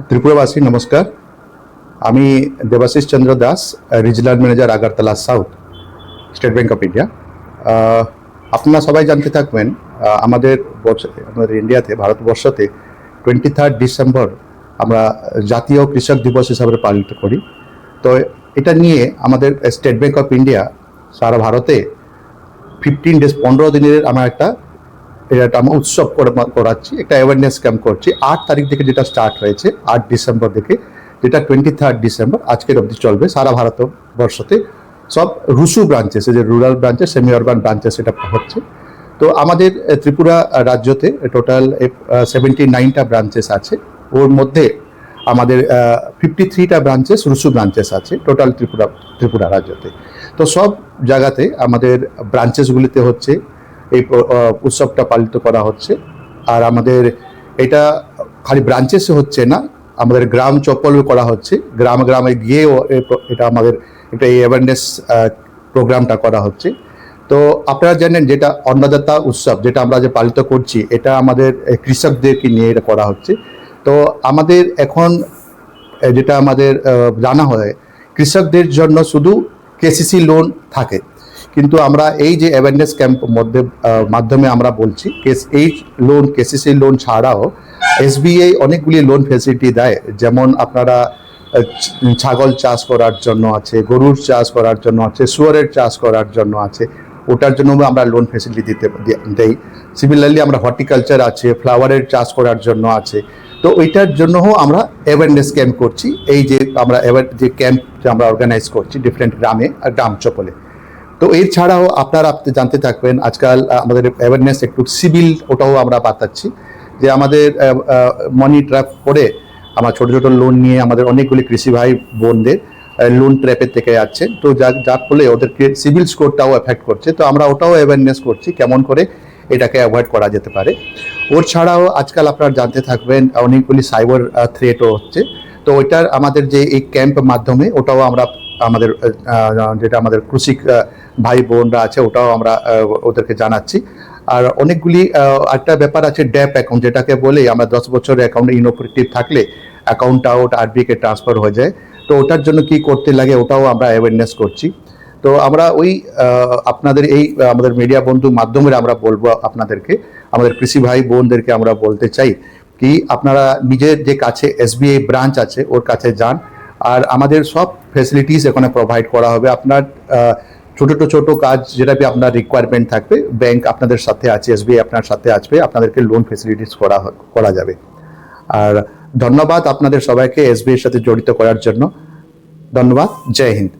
ত্রিপুরাবাসী নমস্কার। আমি Debashis Chandra Das, regional manager Agartala south, State Bank of India. আপনারা সবাই জানতে থাকবেন আমাদের ইন্ডিয়াতে, ভারতবর্ষতে 23 ডিসেম্বর আমরা জাতীয় কৃষক দিবস হিসাবে পালিত করি। তো এটা নিয়ে আমাদের স্টেট ব্যাংক অফ ইন্ডিয়া সারা ভারতে 15 ডেজ 15 দিনের আমরা একটা আমরা উৎসব করাচ্ছি, একটা অ্যাওয়ারনেস ক্যাম্প করছি। 8 তারিখ থেকে যেটা স্টার্ট হয়েছে, 8 ডিসেম্বর থেকে, যেটা 23 ডিসেম্বর আজকের অবধি চলবে সারা ভারতবর্ষতে। সব রুসু ব্রাঞ্চেস, যে rural branches, semi urban branches এটা হচ্ছে। তো আমাদের ত্রিপুরা রাজ্যতে টোটাল 79টা ব্রাঞ্চেস আছে। ওর মধ্যে আমাদের 53টা ব্রাঞ্চেস রুসু ব্রাঞ্চেস আছে টোটাল ত্রিপুরা রাজ্যতে। তো সব জায়গাতে আমাদের ব্রাঞ্চেসগুলিতে হচ্ছে এই উৎসবটা পালিত করা হচ্ছে। আর আমাদের এটা খালি ব্রাঞ্চেসে হচ্ছে না, আমাদের গ্রাম চপ্পলও করা হচ্ছে। গ্রামে গিয়েও এটা আমাদের একটা এই অ্যাওয়ারনেস প্রোগ্রামটা করা হচ্ছে। তো আপনারা জানেন যেটা অন্নদাতা উৎসব যেটা আমরা যে পালিত করছি, এটা আমাদের কৃষকদেরকে নিয়ে এটা করা হচ্ছে। তো আমাদের এখন যেটা আমাদের জানা হয়, কৃষকদের জন্য শুধু কেসিসি লোন থাকে, কিন্তু আমরা এই যে অ্যাওয়ারনেস ক্যাম্প মাধ্যমে আমরা বলছি এই লোন, কেসিসি লোন ছাড়াও এসবিআই অনেকগুলি লোন ফ্যাসিলিটি দেয়। যেমন আপনারা ছাগল চাষ করার জন্য আছে, গরুর চাষ করার জন্য আছে, শুয়োরের চাষ করার জন্য আছে, ওটার জন্য আমরা লোন ফ্যাসিলিটি দেই। সিমিলারলি আমরা হর্টিকালচার আছে, ফ্লাওয়ারের চাষ করার জন্য আছে। তো ওইটার জন্যও আমরা অ্যাওয়ারনেস ক্যাম্প করছি। এই যে আমরা যে ক্যাম্প আমরা অর্গানাইজ করছি ডিফারেন্ট গ্রামে আর গ্রাম চপলে। তো এর ছাড়াও আপনারা জানতে থাকবেন আজকাল আমাদের অ্যাওয়ারনেস একটু সিভিল, ওটাও আমরা বাতাচ্ছি যে আমাদের মানি ট্র্যাপ করে আমরা ছোটো ছোটো লোন নিয়ে আমাদের অনেকগুলি কৃষি ভাই বোনদের লোন ট্র্যাপের থেকে যাচ্ছে। তো যার ফলে ওদেরকে সিভিল স্কোরটাও এফেক্ট করছে। তো আমরা ওটাও অ্যাওয়ারনেস করছি কেমন করে এটাকে অ্যাভয়েড করা যেতে পারে। ওর ছাড়াও আজকাল আপনারা জানতে থাকবেন অনেকগুলি সাইবার থ্রেটও হচ্ছে। তো ওইটার আমাদের যে এই ক্যাম্প মাধ্যমে ওটাও আমরা আমাদের যেটা আমাদের কৃষি ভাই বোনরা আছে ওটাও আমরা ওদেরকে জানাচ্ছি। আর অনেকগুলি একটা ব্যাপার আছে ড্যাপ অ্যাকাউন্ট, যেটাকে বলে আমরা 10 বছরের অ্যাকাউন্টে ইনঅপারেটিভ থাকলে অ্যাকাউন্টটা ওটা আরবিআইকে ট্রান্সফার হয়ে যায়। তো ওটার জন্য কি করতে লাগে ওটাও আমরা অ্যাওয়ারনেস করছি। তো আমরা ওই আপনাদের এই আমাদের মিডিয়া বন্ধুর মাধ্যমে আমরা বলবো আপনাদেরকে, আমাদের কৃষি ভাই বোনদেরকে আমরা বলতে চাই কি আপনারা নিজের যে কাছে এসবিআই ব্রাঞ্চ আছে ওর কাছে যান। আর আমাদের সব ফ্যাসিলিটিস এখানে প্রোভাইড করা হবে। আপনার ছোট কাজ যেটা আপনার রিকোয়ারমেন্ট থাকবে, ব্যাংক আপনাদের সাথে আছে, এসবিআই আপনার সাথে আসবে, আপনাদেরকে লোন ফ্যাসিলিটিস করা যাবে। আর ধন্যবাদ আপনাদের সবাইকে এসবিআই এর সাথে জড়িত করার জন্য। ধন্যবাদ। জয় হিন্দ।